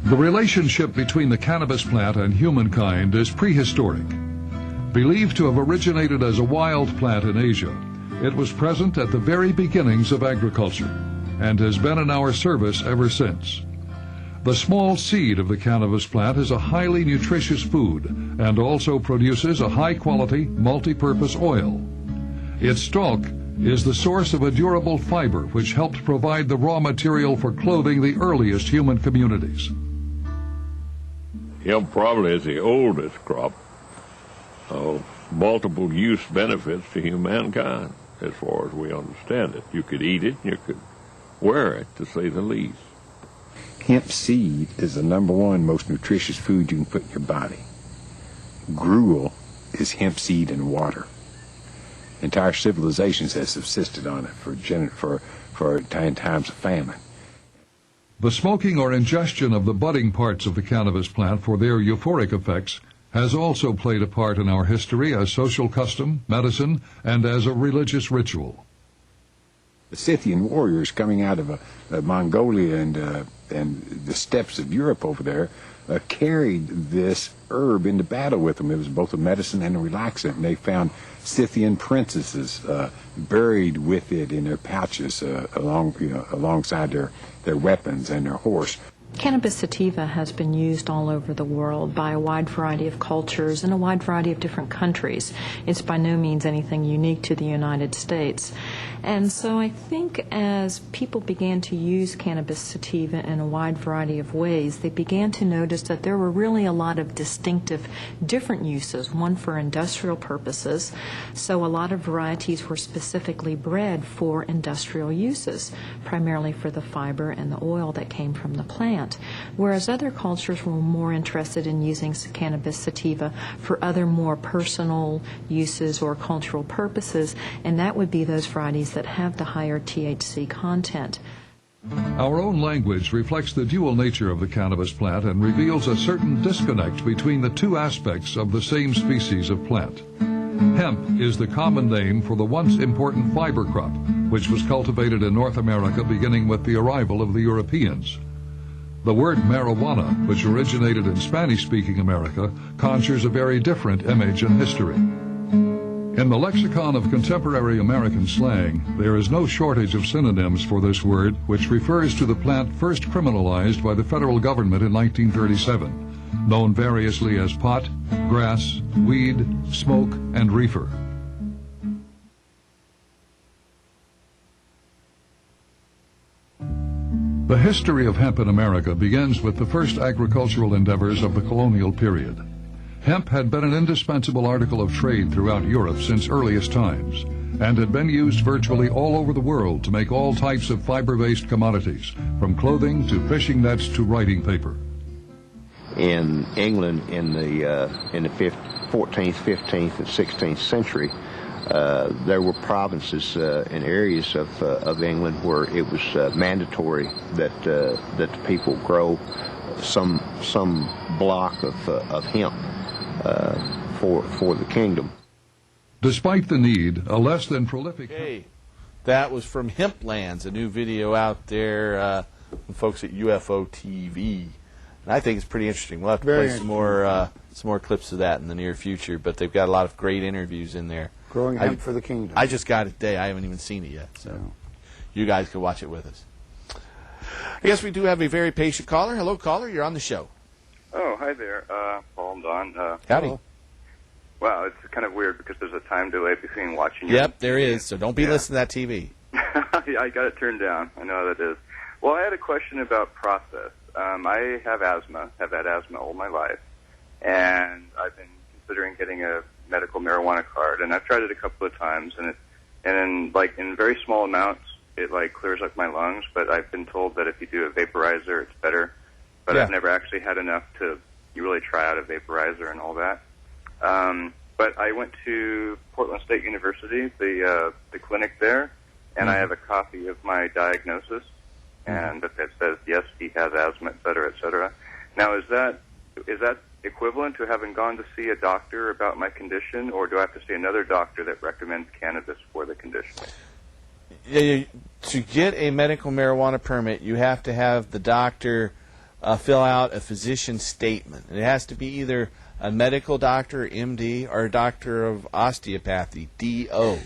The relationship between the cannabis plant and humankind is prehistoric. Believed to have originated as a wild plant in Asia, it was present at the very beginnings of agriculture and has been in our service ever since. The small seed of the cannabis plant is a highly nutritious food and also produces a high-quality, multi-purpose oil. Its stalk is the source of a durable fiber which helped provide the raw material for clothing the earliest human communities. Hemp probably is the oldest crop of multiple use benefits to humankind, as far as we understand it. You could eat it, and you could wear it, to say the least. Hemp seed is the #1 most nutritious food you can put in your body. Gruel is hemp seed and water. Entire civilizations have subsisted on it for times of famine. The smoking or ingestion of the budding parts of the cannabis plant for their euphoric effects has also played a part in our history as social custom, medicine, and as a religious ritual. The Scythian warriors coming out of Mongolia and the steppes of Europe over there carried this herb into battle with them. It was both a medicine and a relaxant, and they found Scythian princesses buried with it in their pouches alongside their weapons and their horse. Cannabis sativa has been used all over the world by a wide variety of cultures in a wide variety of different countries. It's by no means anything unique to the United States. And so I think as people began to use cannabis sativa in a wide variety of ways, they began to notice that there were really a lot of distinctive different uses, one for industrial purposes. So a lot of varieties were specifically bred for industrial uses, primarily for the fiber and the oil that came from the plant. Whereas other cultures were more interested in using cannabis sativa for other more personal uses or cultural purposes, and that would be those varieties that have the higher THC content. Our own language reflects the dual nature of the cannabis plant and reveals a certain disconnect between the two aspects of the same species of plant. Hemp is the common name for the once important fiber crop, which was cultivated in North America beginning with the arrival of the Europeans. The word marijuana, which originated in Spanish-speaking America, conjures a very different image and history. In the lexicon of contemporary American slang, there is no shortage of synonyms for this word, which refers to the plant first criminalized by the federal government in 1937, known variously as pot, grass, weed, smoke, and reefer. The history of hemp in America begins with the first agricultural endeavors of the colonial period. Hemp had been an indispensable article of trade throughout Europe since earliest times, and had been used virtually all over the world to make all types of fiber-based commodities, from clothing to fishing nets to writing paper. In England in the 14th, 15th, and 16th century, there were provinces and areas of England where it was mandatory that the people grow some block of hemp for the kingdom. Despite the need, a less than prolific... Hey, that was from Hemp Lands, a new video out there from folks at UFO TV. And I think it's pretty interesting. We'll have to play some more clips of that in the near future, but they've got a lot of great interviews in there. Growing hemp for the kingdom. I just got it today. I haven't even seen it yet, so you guys can watch it with us. I guess we do have a very patient caller. Hello, caller. You're on the show. Oh, hi there. Paul and Don. Howdy. Hello. Wow, it's kind of weird because there's a time delay between watching Yep, there is, so don't be listening to that TV. I got it turned down. I know how that is. Well, I had a question about process. I have asthma, have had asthma all my life, and I've been considering getting a medical marijuana card, and I've tried it a couple of times, and in very small amounts, it clears up my lungs, but I've been told that if you do a vaporizer, it's better. But I've never actually had enough to really try out a vaporizer and all that. But I went to Portland State University, the clinic there, and I have a copy of my diagnosis, and it says, yes, he has asthma, et cetera, et cetera. Now, is that equivalent to having gone to see a doctor about my condition, or do I have to see another doctor that recommends cannabis for the condition? To get a medical marijuana permit, you have to have the doctor fill out a physician statement. And it has to be either a medical doctor, MD, or a doctor of osteopathy, DO.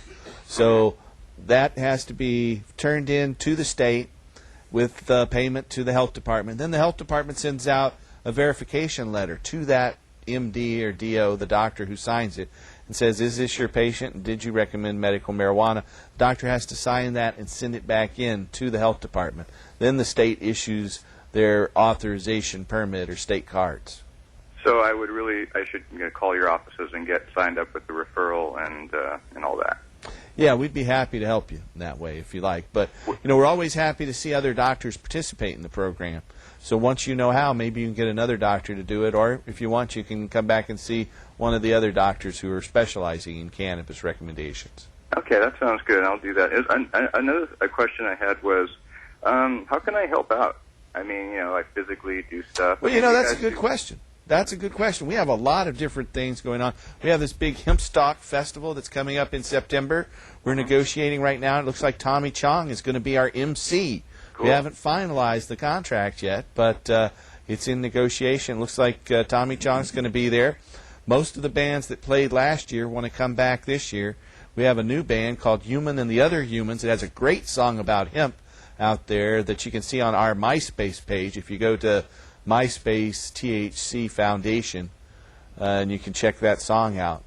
So that has to be turned in to the state with payment to the health department. Then the health department sends out a verification letter to that MD or DO, the doctor who signs it, and says, is this your patient, and did you recommend medical marijuana? The doctor has to sign that and send it back in to the health department. Then the state issues their authorization permit or state cards. So I should call your offices and get signed up with the referral and all that. Yeah, we'd be happy to help you in that way if you like. But, we're always happy to see other doctors participate in the program. So once you know how, maybe you can get another doctor to do it, or if you want, you can come back and see one of the other doctors who are specializing in cannabis recommendations. Okay, that sounds good. I'll do that. Another question I had was, how can I help out? I mean, you know, like physically do stuff? Well, you know, that's a good question. That's a good question. We have a lot of different things going on. We have this big hemp stock festival that's coming up in September. We're negotiating right now. It looks like Tommy Chong is going to be our MC. Cool. We haven't finalized the contract yet, but it's in negotiation. It looks like Tommy Chong's going to be there. Most of the bands that played last year want to come back this year. We have a new band called Human and the Other Humans. It has a great song about hemp out there that you can see on our MySpace page. If you go to MySpace THC Foundation, and you can check that song out.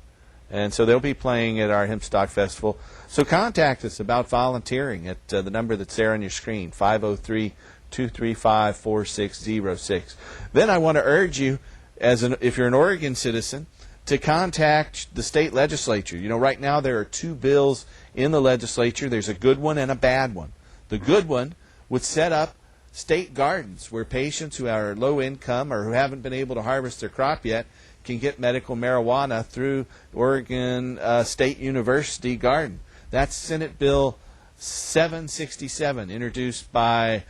And so they'll be playing at our Hemp Stock Festival. So contact us about volunteering at the number that's there on your screen, 503-235-4606. Then I want to urge you, if you're an Oregon citizen, to contact the state legislature. You know, right now there are 2 bills in the legislature. There's a good one and a bad one. The good one would set up state gardens where patients who are low income or who haven't been able to harvest their crop yet can get medical marijuana through Oregon State University Garden. That's Senate Bill 767, introduced by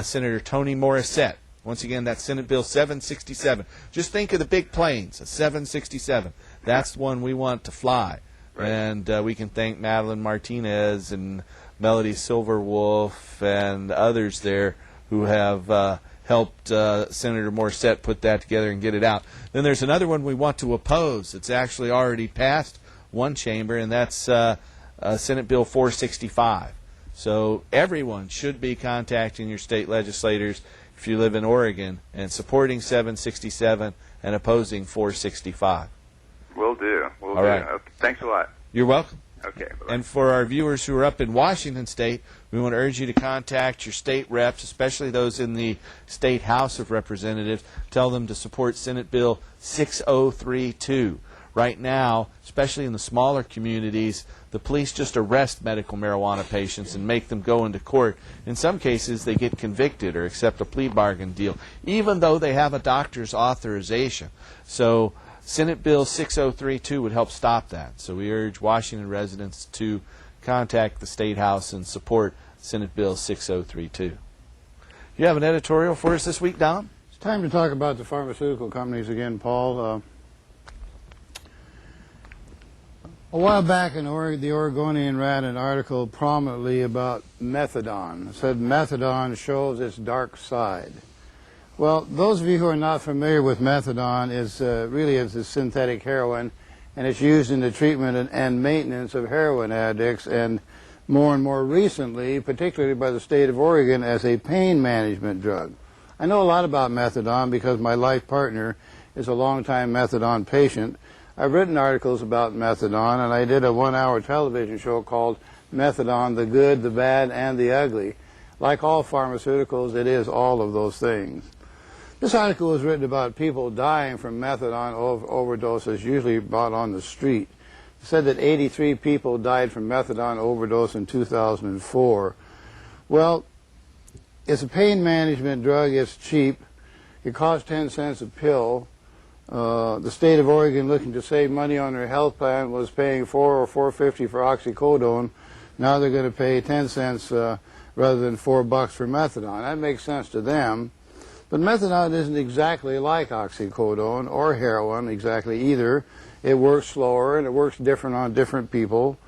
Senator Tony Morissette. Once again, that's Senate Bill 767. Just think of the big planes, 767. That's the one we want to fly. Right. And we can thank Madeline Martinez and Melody Silverwolf and others there who have helped Senator Morissette put that together and get it out. Then there's another one we want to oppose. It's actually already passed one chamber, and that's Senate Bill 465. So everyone should be contacting your state legislators if you live in Oregon and supporting 767 and opposing 465. Will do. Will All do. right. Okay. Thanks a lot. You're welcome. Okay. Bye-bye. And for our viewers who are up in Washington State, we want to urge you to contact your state reps, especially those in the State House of Representatives. Tell them to support Senate Bill 6032. Right now, especially in the smaller communities, the police just arrest medical marijuana patients and make them go into court. In some cases, they get convicted or accept a plea bargain deal, even though they have a doctor's authorization. So Senate Bill 6032 would help stop that. So we urge Washington residents to contact the State House and support Senate Bill 6032. You have an editorial for us this week, Don? It's time to talk about the pharmaceutical companies again, Paul. A while back, the Oregonian ran an article prominently about methadone. It said methadone shows its dark side. Well, those of you who are not familiar with methadone, is really is a synthetic heroin, and it's used in the treatment and maintenance of heroin addicts, and more recently, particularly by the state of Oregon, as a pain management drug. I know a lot about methadone because my life partner is a longtime methadone patient. I've written articles about methadone, and I did a 1-hour television show called Methadone, the Good, the Bad, and the Ugly. Like all pharmaceuticals, it is all of those things. This article was written about people dying from methadone overdoses, usually bought on the street. It said that 83 people died from methadone overdose in 2004. Well, it's a pain management drug. It's cheap. It costs 10 cents a pill. The state of Oregon, looking to save money on their health plan, was paying $4 or $4.50 for oxycodone. Now they're going to pay 10 cents rather than $4 for methadone. That makes sense to them. But methadone isn't exactly like oxycodone or heroin exactly either. It works slower and it works different on different people.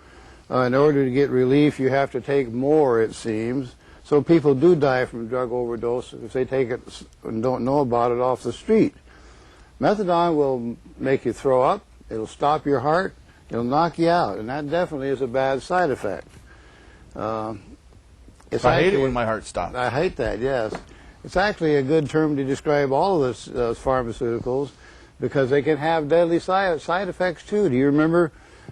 In order to get relief, you have to take more, it seems. So people do die from drug overdose if they take it and don't know about it off the street. Methadone will make you throw up, it'll stop your heart, it'll knock you out, and that definitely is a bad side effect. I hate it when my heart stops. I hate that, yes. It's actually a good term to describe all of those pharmaceuticals because they can have deadly side effects too. Do you remember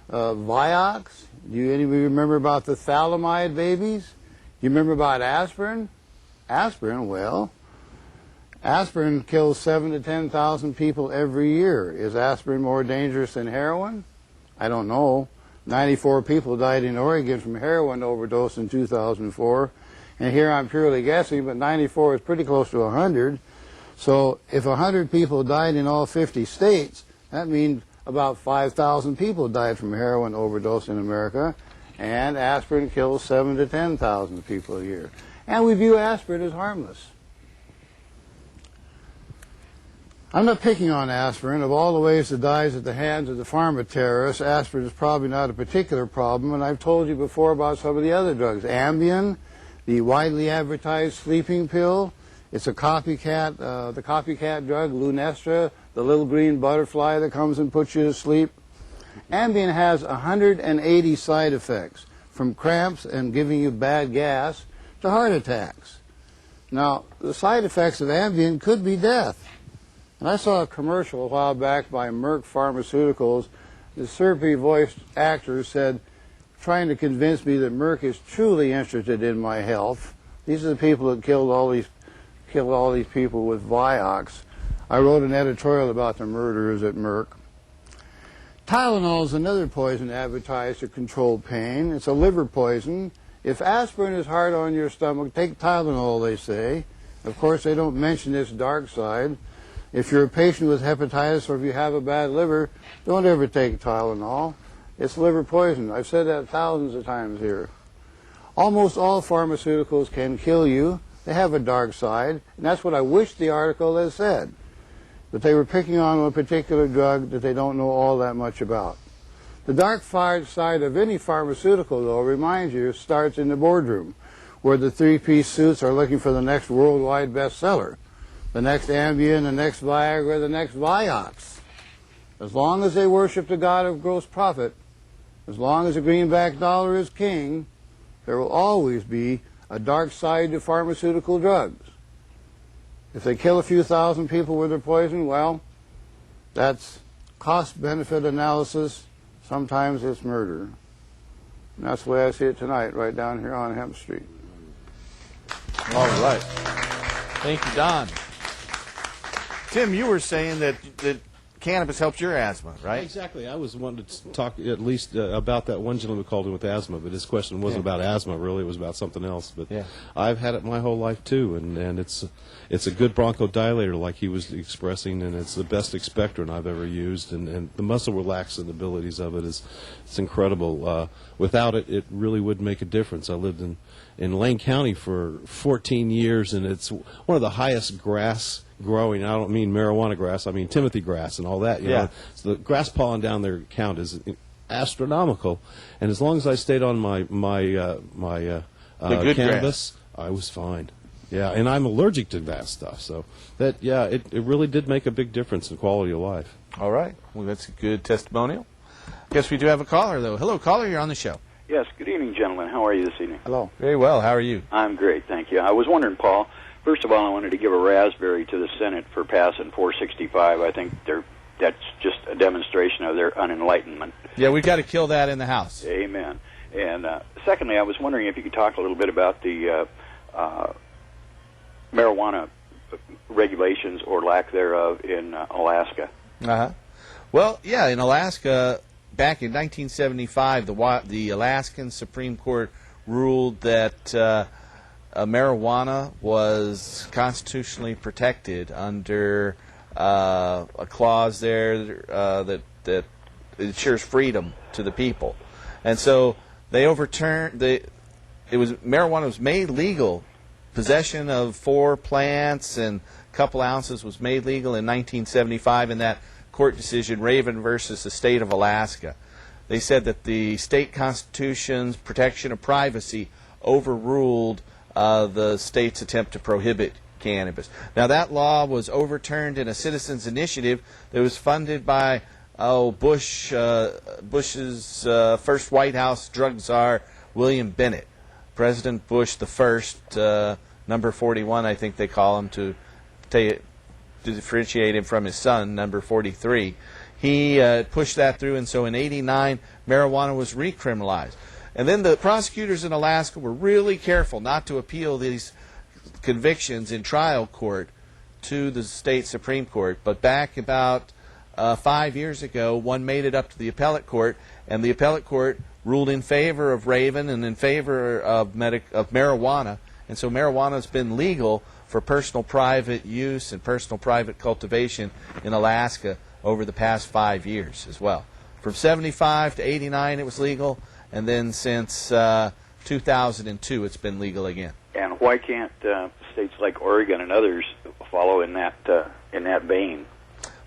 Vioxx? Do anybody remember about the phthalimide babies? Do you remember about aspirin? Aspirin, well, aspirin kills 7,000 to 10,000 people every year. Is aspirin more dangerous than heroin? I don't know. 94 people died in Oregon from heroin overdose in 2004. And here I'm purely guessing, but 94 is pretty close to 100. So if 100 people died in all 50 states, that means about 5,000 people died from heroin overdose in America. And aspirin kills 7,000 to 10,000 people a year. And we view aspirin as harmless. I'm not picking on aspirin. Of all the ways it dies at the hands of the pharma terrorists, aspirin is probably not a particular problem, and I've told you before about some of the other drugs. Ambien, the widely advertised sleeping pill, it's a copycat, the copycat drug, Lunesta, the little green butterfly that comes and puts you to sleep. Ambien has 180 side effects, from cramps and giving you bad gas to heart attacks. Now, the side effects of Ambien could be death. And I saw a commercial a while back by Merck Pharmaceuticals. The syrupy-voiced actor said, trying to convince me that Merck is truly interested in my health. These are the people that killed all these people with Vioxx. I wrote an editorial about the murderers at Merck. Tylenol is another poison advertised to control pain. It's a liver poison. If aspirin is hard on your stomach, take Tylenol, they say. Of course, they don't mention its dark side. If you're a patient with hepatitis or if you have a bad liver, don't ever take Tylenol. It's liver poison. I've said that thousands of times here. Almost all pharmaceuticals can kill you. They have a dark side, and that's what I wish the article had said. That they were picking on a particular drug that they don't know all that much about. The dark side of any pharmaceutical, though, reminds you, starts in the boardroom, where the three-piece suits are looking for the next worldwide bestseller. The next Ambien, the next Viagra, the next Vioxx. As long as they worship the god of gross profit, as long as the greenback dollar is king, there will always be a dark side to pharmaceutical drugs. If they kill a few thousand people with their poison, well, that's cost-benefit analysis. Sometimes it's murder. And that's the way I see it tonight, right down here on Hemp Street. All right. Thank you, Don. Tim, you were saying that cannabis helps your asthma, right? Exactly. I was wanting to talk at least about that one gentleman who called in with asthma, but his question wasn't about asthma, really. It was about something else. But I've had it my whole life, too, and it's a good bronchodilator, like he was expressing, and it's the best expectorant I've ever used, and the muscle relaxant abilities of it it's incredible. Without it, it really would make a difference. I lived in Lane County for 14 years, and it's one of the highest grass growing. I don't mean marijuana grass. I mean Timothy grass and all that. You know? So the grass pollen down there count is astronomical. And as long as I stayed on my cannabis, grass. I was fine. Yeah, and I'm allergic to that stuff. So that it really did make a big difference in quality of life. All right. Well, that's a good testimonial. Guess we do have a caller, though. Hello, caller. You're on the show. Yes. Good evening, gentlemen. How are you this evening? Hello. Very well. How are you? I'm great, thank you. I was wondering, Paul. First of all, I wanted to give a raspberry to the Senate for passing 465. I think that's just a demonstration of their unenlightenment. Yeah, we've got to kill that in the House. Amen. And secondly, I was wondering if you could talk a little bit about the marijuana regulations or lack thereof in Alaska. Well, yeah, in Alaska, back in 1975, the Alaskan Supreme Court ruled that marijuana was constitutionally protected under a clause there that ensures freedom to the people, and so they overturned marijuana was made legal. Possession of 4 plants and a couple ounces was made legal in 1975 in that court decision, Raven versus the state of Alaska. They said that the state constitution's protection of privacy overruled the state's attempt to prohibit cannabis. Now, that law was overturned in a citizens' initiative that was funded by Bush's first White House drug czar, William Bennett. President Bush the first, number 41, I think they call him, to differentiate him from his son, number 43. He pushed that through, and so in '89, marijuana was recriminalized. And then the prosecutors in Alaska were really careful not to appeal these convictions in trial court to the state Supreme Court. But back about 5 years ago, one made it up to the appellate court, and the appellate court ruled in favor of Raven and in favor of marijuana. And so marijuana has been legal for personal private use and personal private cultivation in Alaska over the past 5 years as well. From 75 to 89 it was legal, and then since 2002 it's been legal again. And why can't states like Oregon and others follow in that vein?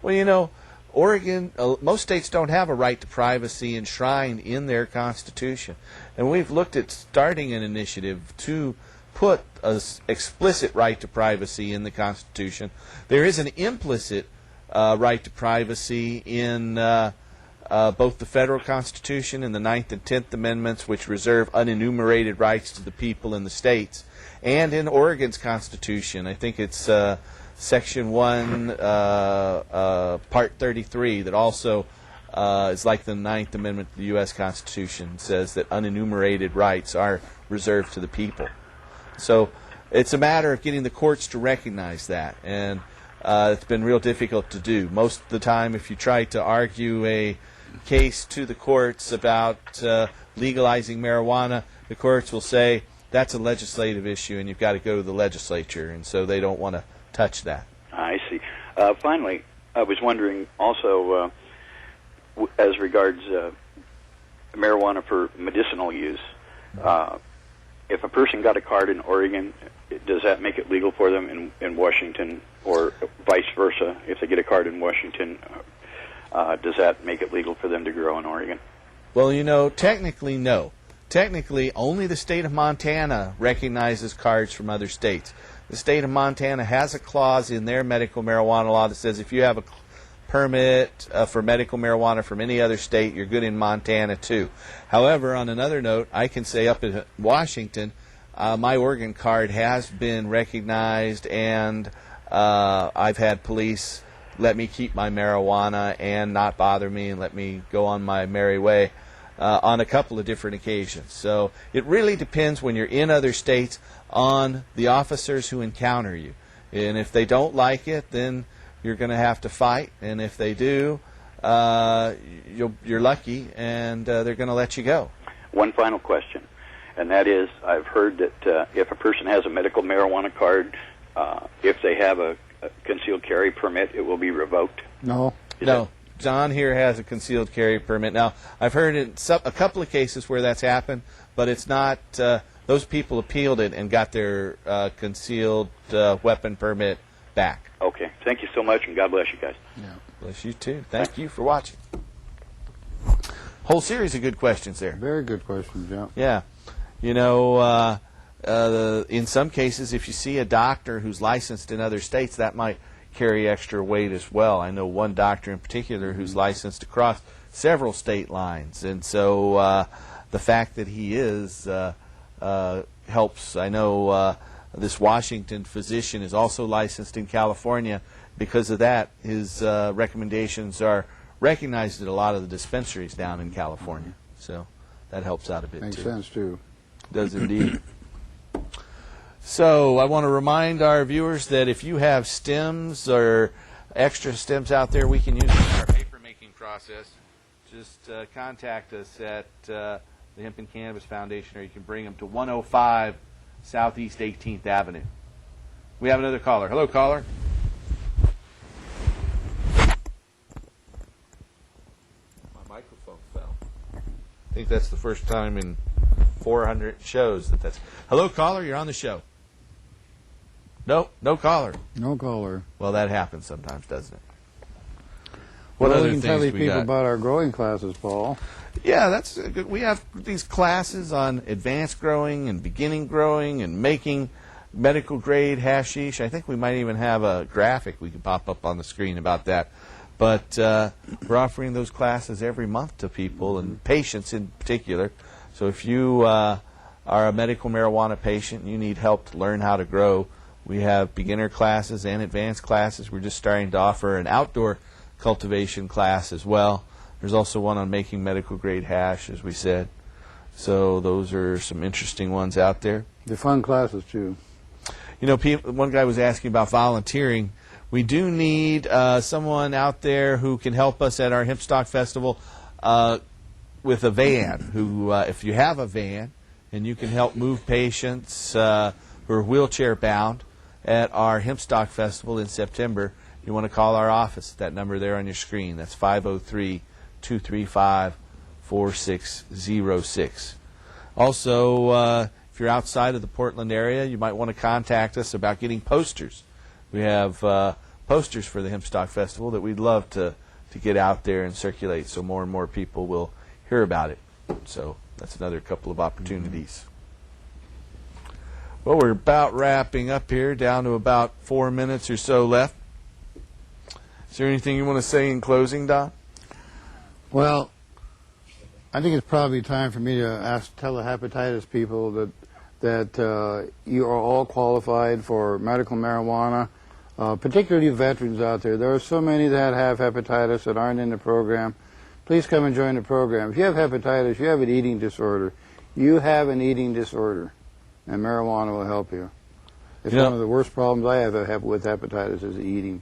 Well, you know, Oregon, most states don't have a right to privacy enshrined in their Constitution. And we've looked at starting an initiative to put an explicit right to privacy in the Constitution. There is an implicit right to privacy in both the federal Constitution and the 9th and 10th Amendments, which reserve unenumerated rights to the people in the states, and in Oregon's Constitution. I think it's Section 1, Part 33, that also is like the 9th Amendment to the U.S. Constitution, says that unenumerated rights are reserved to the people. So it's a matter of getting the courts to recognize that, and it's been real difficult to do. Most of the time, if you try to argue a case to the courts about legalizing marijuana, the courts will say that's a legislative issue and you've got to go to the legislature, and so they don't want to touch that. I see. Finally, I was wondering also, as regards marijuana for medicinal use, if a person got a card in Oregon, does that make it legal for them in Washington, or vice versa? If they get a card in Washington, does that make it legal for them to grow in Oregon? Well, you know, technically, no. Technically, only the state of Montana recognizes cards from other states. The state of Montana has a clause in their medical marijuana law that says if you have a permit for medical marijuana from any other state, you're good in Montana too. However, on another note, I can say up in Washington, my Oregon card has been recognized, and I've had police let me keep my marijuana and not bother me and let me go on my merry way on a couple of different occasions. So it really depends when you're in other states on the officers who encounter you. And if they don't like it, then you're going to have to fight. And if they do, you're lucky, and they're going to let you go. One final question, and that is, I've heard that if a person has a medical marijuana card, if they have a concealed carry permit, it will be revoked. No. No. John here has a concealed carry permit. Now, I've heard in a couple of cases where that's happened, but it's not. Those people appealed it and got their concealed weapon permit back. Okay. Thank you so much, and God bless you guys. Yeah. Bless you too. Thank you for watching. Whole series of good questions there. Very good questions, yeah. Yeah. You know, in some cases, if you see a doctor who's licensed in other states, that might carry extra weight as well. I know one doctor in particular who's licensed across several state lines, and so the fact that he is helps. I know this Washington physician is also licensed in California. Because of that, his recommendations are recognized at a lot of the dispensaries down in California. So that helps out a bit, Makes too. sense, too. Does indeed. So I want to remind our viewers that if you have stems or extra stems out there we can use in our paper making process, just contact us at the Hemp and Cannabis Foundation, or you can bring them to 105 Southeast 18th Avenue. We have another caller. Hello, caller. My microphone fell. I think that's the first time in 400 shows that's... Hello, caller. You're on the show. No, no caller. No caller. Well, that happens sometimes, doesn't it? What Well, other we can things tell these we people got? about our growing classes, Paul. Yeah, that's good. We have these classes on advanced growing and beginning growing and making medical grade hashish. I think we might even have a graphic we can pop up on the screen about that. But we're offering those classes every month to people, and patients in particular. So if you are a medical marijuana patient and you need help to learn how to grow, we have beginner classes and advanced classes. We're just starting to offer an outdoor cultivation class as well. There's also one on making medical grade hash, as we said. So those are some interesting ones out there. They're fun classes, too. You know, one guy was asking about volunteering. We do need someone out there who can help us at our Hemp Stock Festival with a van. Who, if you have a van and you can help move patients who are wheelchair bound at our Hemp Stock Festival in September, you want to call our office. That number there on your screen. That's 503-235-4606. Also, if you're outside of the Portland area, you might want to contact us about getting posters. We have posters for the Hemp Stock Festival that we'd love to get out there and circulate so more and more people will hear about it. So that's another couple of opportunities. Well, we're about wrapping up here, down to about 4 minutes or so left. Is there anything you want to say in closing, Don? Well, I think it's probably time for me to tell the hepatitis people that you are all qualified for medical marijuana, particularly veterans out there. There are so many that have hepatitis that aren't in the program. Please come and join the program. If you have hepatitis, you have an eating disorder. You have an eating disorder, and marijuana will help you. It's one of the worst problems I have with hepatitis is the eating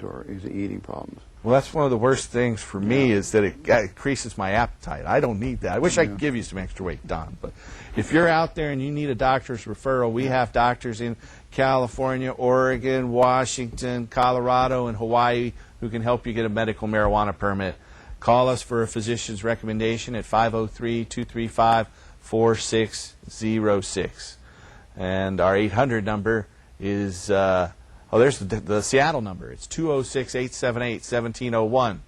problems. Well, that's one of the worst things for me is that it increases my appetite. I don't need that. I wish I could give you some extra weight, Don. But if you're out there and you need a doctor's referral, we have doctors in California, Oregon, Washington, Colorado, and Hawaii who can help you get a medical marijuana permit. Call us for a physician's recommendation at 503-235-4606. And our 800 number is... there's the Seattle number. It's 206-878-1701.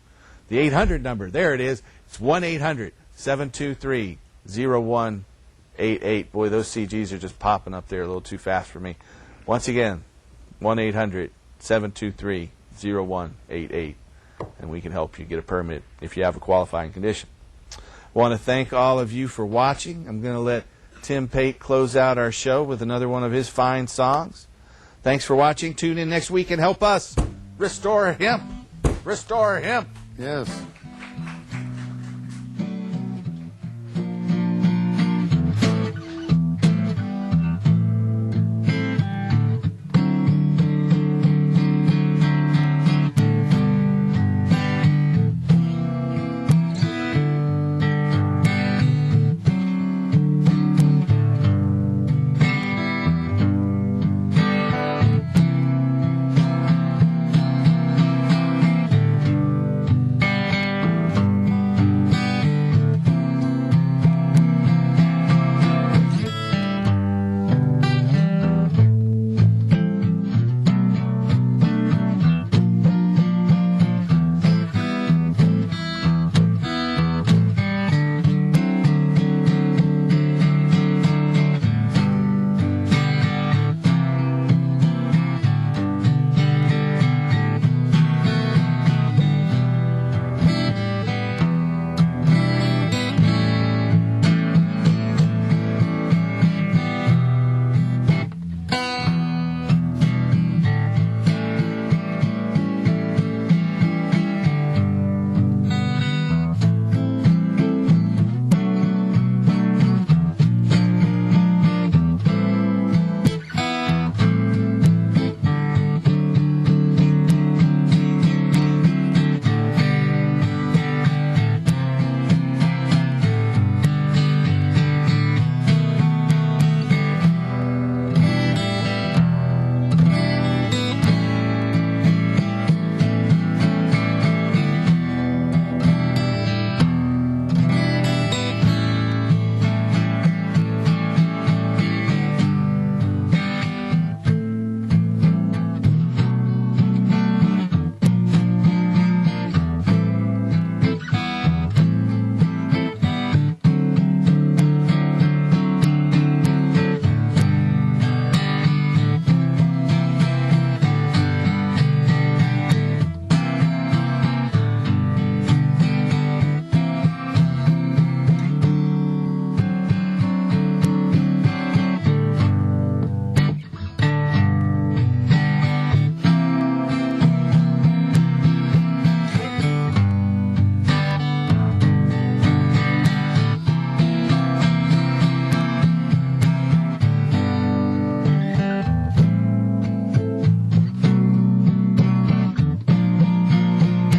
The 800 number, there it is. It's 1-800-723-0188. Boy, those CGs are just popping up there a little too fast for me. Once again, 1-800-723-0188. And we can help you get a permit if you have a qualifying condition. I want to thank all of you for watching. I'm going to let Tim Pate close out our show with another one of his fine songs. Thanks for watching. Tune in next week and help us restore hemp. Restore hemp. Yes.